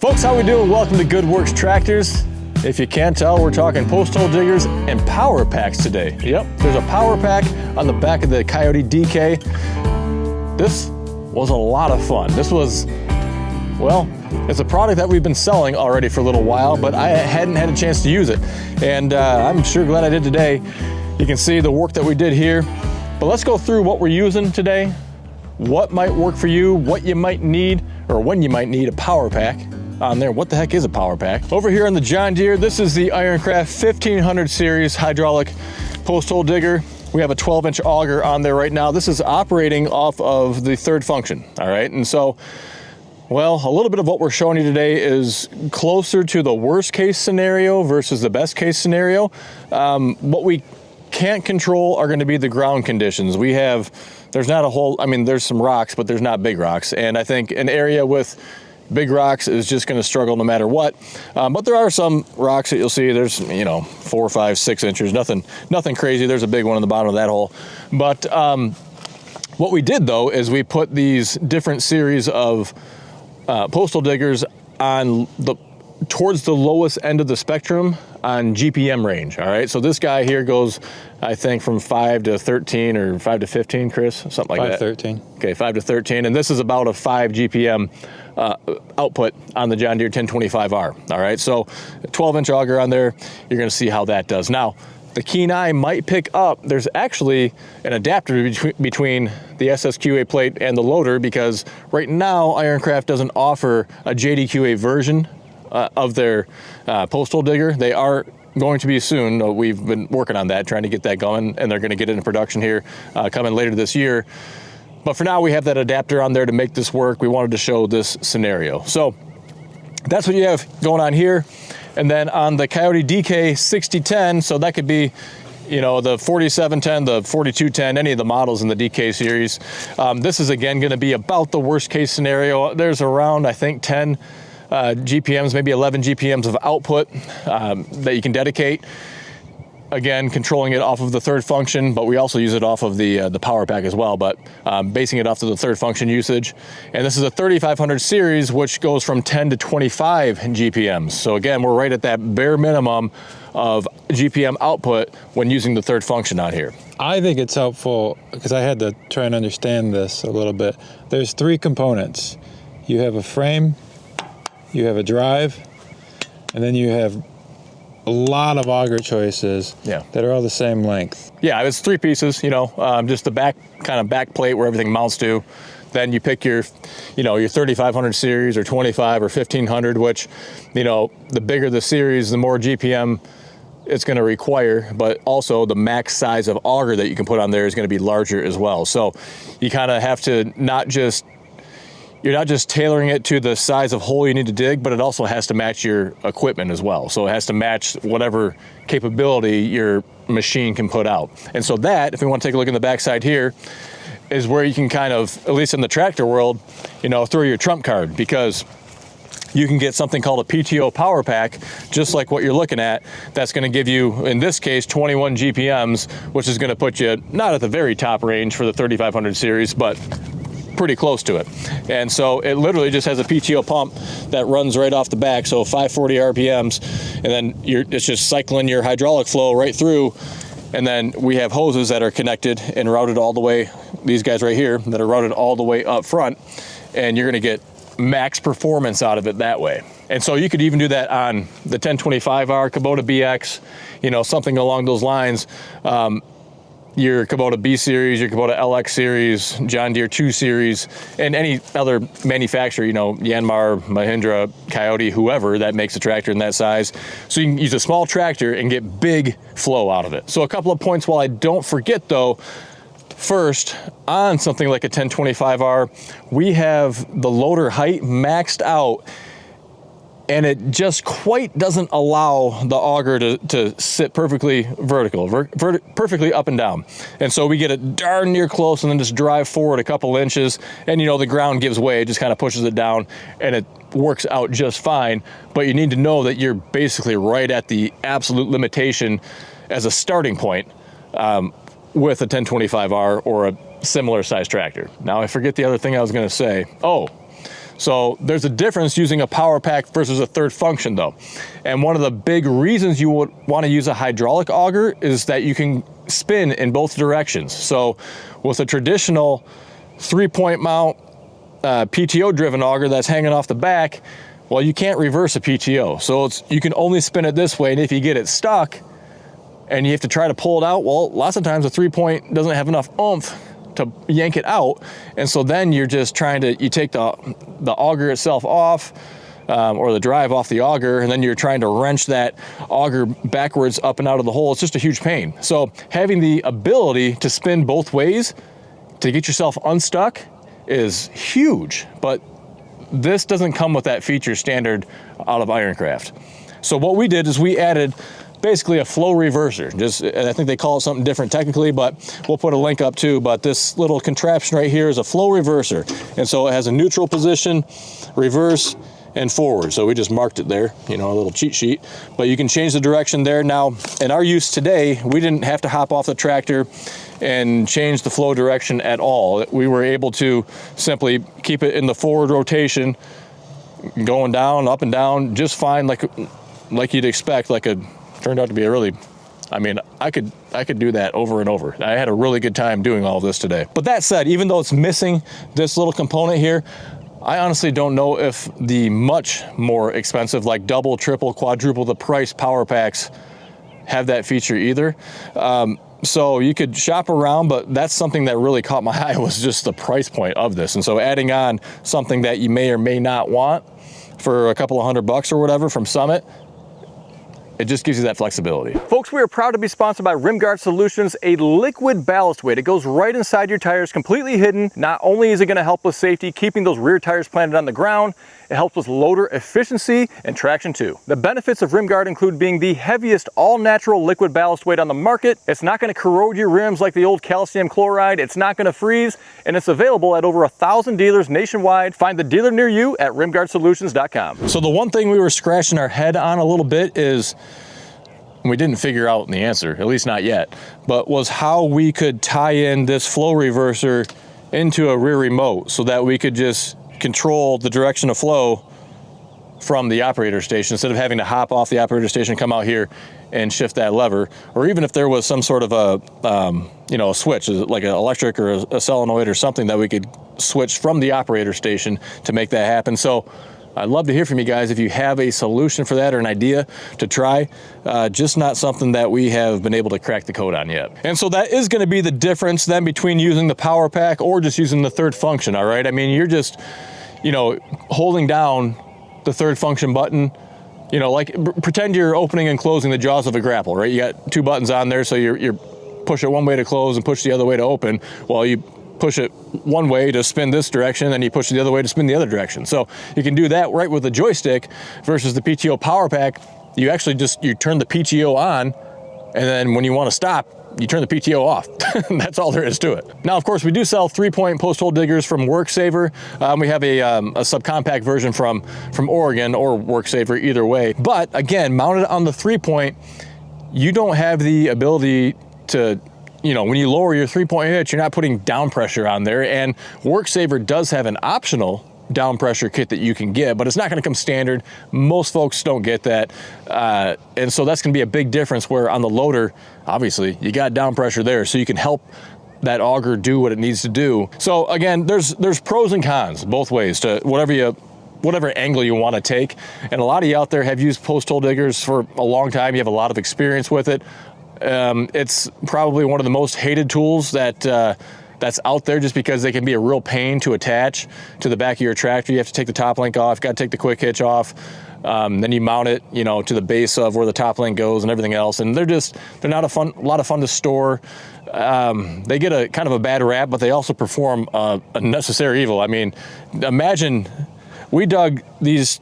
Folks, how we doing? Welcome to Good Works Tractors. If you can't tell, we're talking post hole diggers and power packs today. Yep, there's a power pack on the back of the Coyote DK. This was a lot of fun. This was, well, it's a product that we've been selling already for a little while, but I hadn't had a chance to use it. And I'm sure glad I did today. You can see the work that we did here. But let's go through what we're using today, what might work for you, what you might need, or when you might need a power pack on there. What the heck is a power pack? Over here on the John Deere, this is the IronCraft 1500 series hydraulic post hole digger. We have a 12-inch auger on there right now. This is operating off of the third function, all right? And so, well, a little bit of what we're showing you today is closer to the worst case scenario versus the best case scenario. What we can't control are going to be the ground conditions. There's not a whole, I mean, there's some rocks, but there's not big rocks. And I think an area with big rocks is just going to struggle no matter what. But there are some rocks that you'll see. There's, 4, 5, 6 inches, nothing crazy. There's a big one in the bottom of that hole. But what we did though is we put these different series of postal diggers on towards the lowest end of the spectrum on GPM range. All right, so this guy here goes, I think, from 5 to 13 or 5 to 15, Chris, something like that. 5 to 13. Okay, 5 to 13, and this is about a 5 GPM output on the John Deere 1025R. All right, so 12-inch auger on there. You're going to see how that does. Now, the keen eye might pick up, there's actually an adapter between the SSQA plate and the loader, because right now IronCraft doesn't offer a JDQA version of their postal digger. They are going to be soon. We've been working on that, trying to get that going, and they're going to get into production here coming later this year. But for now, we have that adapter on there to make this work. We wanted to show this scenario. So that's what you have going on here. And then on the Coyote DK 6010, so that could be, the 4710, the 4210, any of the models in the DK series. This is again going to be about the worst case scenario. There's around, I think, 10 GPMs, maybe 11 GPMs of output that you can dedicate. Again, controlling it off of the third function, but we also use it off of the power pack as well, but basing it off of the third function usage. And this is a 3500 series, which goes from 10 to 25 GPMs. So again, we're right at that bare minimum of GPM output when using the third function on here. I think it's helpful because I had to try and understand this a little bit. There's 3 components. You have a frame, you have a drive, and then you have a lot of auger choices that are all the same length. Yeah, it's 3 pieces, just the back plate where everything mounts to. Then you pick your 3500 series or 25 or 1500, which, the bigger the series, the more GPM it's going to require, but also the max size of auger that you can put on there is going to be larger as well. So you kind of have to you're not just tailoring it to the size of hole you need to dig, but it also has to match your equipment as well. So it has to match whatever capability your machine can put out. And so that, if we want to take a look in the backside here, is where you can kind of, at least in the tractor world, throw your trump card, because you can get something called a PTO power pack, just like what you're looking at. That's going to give you, in this case, 21 GPMs, which is going to put you not at the very top range for the 3500 series, but pretty close to it. And so it literally just has a PTO pump that runs right off the back, so 540 RPMs, and then it's just cycling your hydraulic flow right through. And then we have hoses that are connected and routed all the way, these guys right here, that are routed all the way up front, and you're going to get max performance out of it that way. And so you could even do that on the 1025R Kubota BX, something along those lines. Your Kubota B series, your Kubota LX series, John Deere 2 series, and any other manufacturer, Yanmar, Mahindra, Coyote, whoever that makes a tractor in that size. So you can use a small tractor and get big flow out of it. So a couple of points while I don't forget though. First, on something like a 1025R, we have the loader height maxed out, and it just quite doesn't allow the auger to sit perfectly vertical, perfectly up and down. And so we get it darn near close and then just drive forward a couple inches, and the ground gives way, it just kind of pushes it down, and it works out just fine. But you need to know that you're basically right at the absolute limitation as a starting point with a 1025R or a similar size tractor. Now I forget the other thing I was gonna say. So there's a difference using a power pack versus a third function though. And one of the big reasons you would want to use a hydraulic auger is that you can spin in both directions. So with a traditional 3-point mount PTO driven auger that's hanging off the back, well, you can't reverse a PTO. So you can only spin it this way, and if you get it stuck and you have to try to pull it out, well, lots of times a 3-point doesn't have enough oomph to yank it out, and so then you're just trying to, you take the auger itself off, or the drive off the auger, and then you're trying to wrench that auger backwards up and out of the hole. It's just a huge pain. So having the ability to spin both ways to get yourself unstuck is huge, but this doesn't come with that feature standard out of IronCraft. So what we did is we added basically a flow reverser. And I think they call it something different technically, but we'll put a link up too. But this little contraption right here is a flow reverser. And so it has a neutral position, reverse, and forward. So we just marked it there, you know, a little cheat sheet, but you can change the direction there. Now, in our use today, we didn't have to hop off the tractor and change the flow direction at all. We were able to simply keep it in the forward rotation, going down, up and down, just fine, like you'd expect. Turned out to be a really, I mean, I could do that over and over. I had a really good time doing all of this today. But that said, even though it's missing this little component here, I honestly don't know if the much more expensive, like double, triple, quadruple the price power packs have that feature either. So you could shop around, but that's something that really caught my eye, was just the price point of this. And so adding on something that you may or may not want for a couple of $100 or whatever from Summit, it just gives you that flexibility. Folks, we are proud to be sponsored by RimGuard Solutions, a liquid ballast weight. It goes right inside your tires, completely hidden. Not only is it gonna help with safety, keeping those rear tires planted on the ground, it helps with loader efficiency and traction too. The benefits of RimGuard include being the heaviest all-natural liquid ballast weight on the market. It's not gonna corrode your rims like the old calcium chloride. It's not gonna freeze, and it's available at over 1,000 dealers nationwide. Find the dealer near you at rimguardsolutions.com. So the one thing we were scratching our head on a little bit is, we didn't figure out the answer, at least not yet, but was how we could tie in this flow reverser into a rear remote so that we could just control the direction of flow from the operator station instead of having to hop off the operator station, come out here and shift that lever. Or even if there was some sort of a switch, like an electric or a solenoid or something that we could switch from the operator station to make that happen. So I'd love to hear from you guys if you have a solution for that or an idea to try. Just not something that we have been able to crack the code on yet. And so that is going to be the difference then between using the power pack or just using the third function, all right? I mean, you're just, holding down the third function button, like pretend you're opening and closing the jaws of a grapple, right? You got two buttons on there, so you're push it one way to close and push the other way to open. Well, you push it one way to spin this direction, and you push it the other way to spin the other direction. So you can do that right with the joystick versus the PTO power pack. You actually you turn the PTO on, and then when you want to stop, you turn the PTO off. That's all there is to it. Now, of course, we do sell 3-point post hole diggers from WorkSaver. We have a subcompact version from Oregon or WorkSaver, either way. But again, mounted on the 3-point, you don't have the ability to, when you lower your 3-point hitch, you're not putting down pressure on there. And WorkSaver does have an optional down pressure kit that you can get, but it's not going to come standard. Most folks don't get that. And so that's going to be a big difference, where on the loader, obviously you got down pressure there, so you can help that auger do what it needs to do. So again, there's pros and cons both ways to whatever angle you want to take. And a lot of you out there have used post hole diggers for a long time. You have a lot of experience with it. It's probably one of the most hated tools that's out there, just because they can be a real pain to attach to the back of your tractor. You have to take the top link off, got to take the quick hitch off, then you mount it, to the base of where the top link goes and everything else. And they're not a lot of fun to store. They get a kind of a bad rap, but they also perform a necessary evil. I mean, imagine we dug these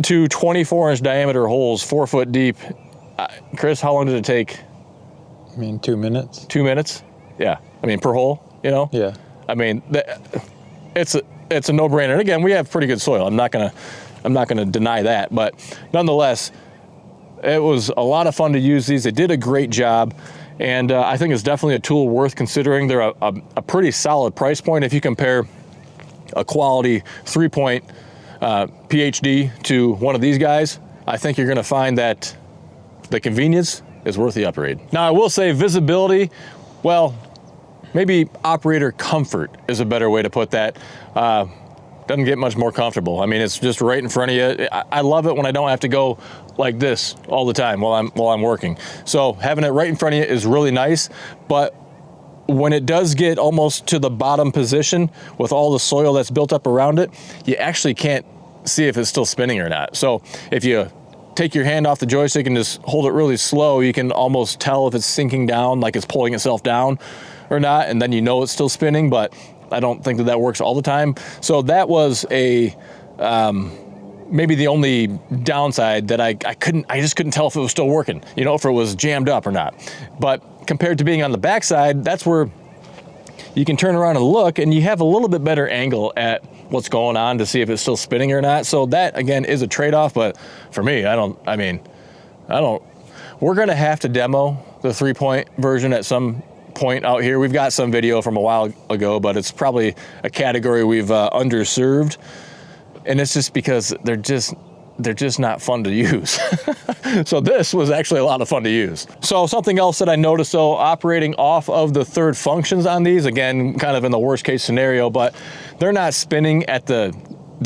two 24-inch diameter holes 4 foot deep. Chris, how long did it take? 2 minutes. 2 minutes? Yeah. Per hole. Yeah. It's a no-brainer. And again, we have pretty good soil. I'm not gonna deny that, but nonetheless, it was a lot of fun to use these. They did a great job, and I think it's definitely a tool worth considering. They're a pretty solid price point if you compare a quality 3-point PhD to one of these guys, I think you're gonna find that the convenience is worth the upgrade. Now I will say visibility, well, maybe operator comfort is a better way to put that. Doesn't get much more comfortable. I mean, it's just right in front of you. I love it when I don't have to go like this all the time while I'm working. So having it right in front of you is really nice, but when it does get almost to the bottom position with all the soil that's built up around it, you actually can't see if it's still spinning or not. So if you take your hand off the joystick and just hold it really slow, you can almost tell if it's sinking down, like it's pulling itself down or not, and then you know it's still spinning, but I don't think that works all the time. So that was a maybe the only downside that I just couldn't tell if it was still working, you know, if it was jammed up or not. But compared to being on the backside, that's where you can turn around and look, and you have a little bit better angle at what's going on to see if it's still spinning or not. So that again is a trade-off, but for me, we're gonna have to demo the 3-point version at some point out here. We've got some video from a while ago, but it's probably a category we've underserved, and it's just because they're just not fun to use. So this was actually a lot of fun to use. So something else that I noticed though, operating off of the third functions on these, again, kind of in the worst case scenario, but they're not spinning at the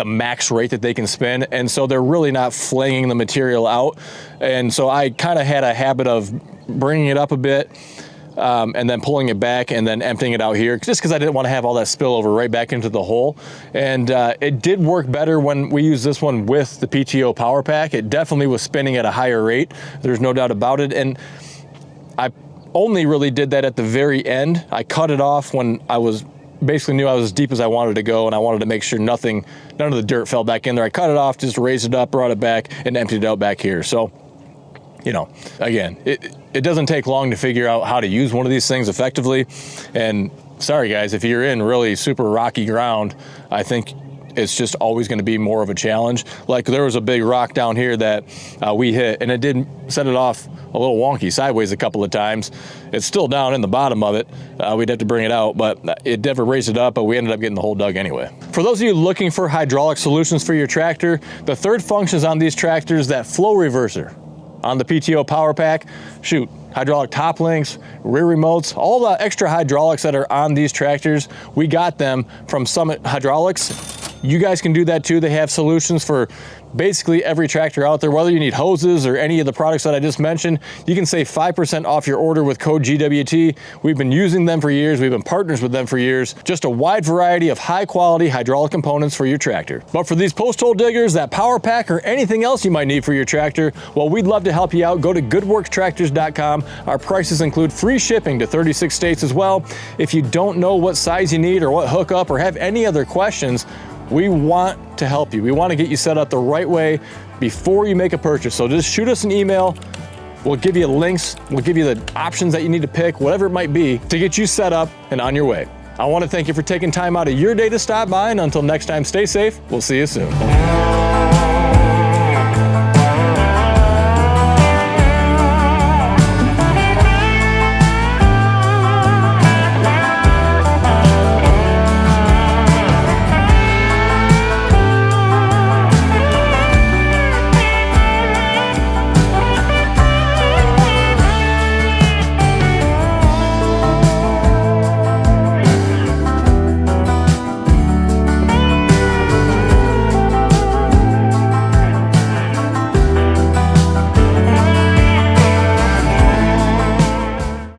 max rate that they can spin, and so they're really not flinging the material out. And so I kind of had a habit of bringing it up a bit, and then pulling it back and then emptying it out here, just because I didn't want to have all that spillover right back into the hole. And it did work better when we used this one with the PTO Power Pack. It definitely was spinning at a higher rate. There's no doubt about it. And I only really did that at the very end. I cut it off when I was basically knew I was as deep as I wanted to go, and I wanted to make sure none of the dirt fell back in there. I cut it off, just raised it up, brought it back, and emptied it out back here. So, you know, again, it doesn't take long to figure out how to use one of these things effectively. And sorry guys, if you're in really super rocky ground, I think it's just always going to be more of a challenge. Like there was a big rock down here that we hit, and it did set it off a little wonky sideways a couple of times. It's still down in the bottom of it. We'd have to bring it out, but it never raised it up, but we ended up getting the hole dug anyway. For those of you looking for hydraulic solutions for your tractor, the third functions on these tractors, that flow reverser on the PTO Power Pack, shoot, hydraulic top links, rear remotes, all the extra hydraulics that are on these tractors, we got them from Summit Hydraulics. You guys can do that too. They have solutions for basically every tractor out there. Whether you need hoses or any of the products that I just mentioned, you can save 5% off your order with code GWT. We've been using them for years. We've been partners with them for years. Just a wide variety of high quality hydraulic components for your tractor. But for these post hole diggers, that power pack, or anything else you might need for your tractor, well, we'd love to help you out. Go to goodworkstractors.com. Our prices include free shipping to 36 states as well. If you don't know what size you need or what hookup, or have any other questions, we want to help you. We want to get you set up the right way before you make a purchase. So just shoot us an email. We'll give you links. We'll give you the options that you need to pick, whatever it might be, to get you set up and on your way. I want to thank you for taking time out of your day to stop by, and until next time, stay safe. We'll see you soon.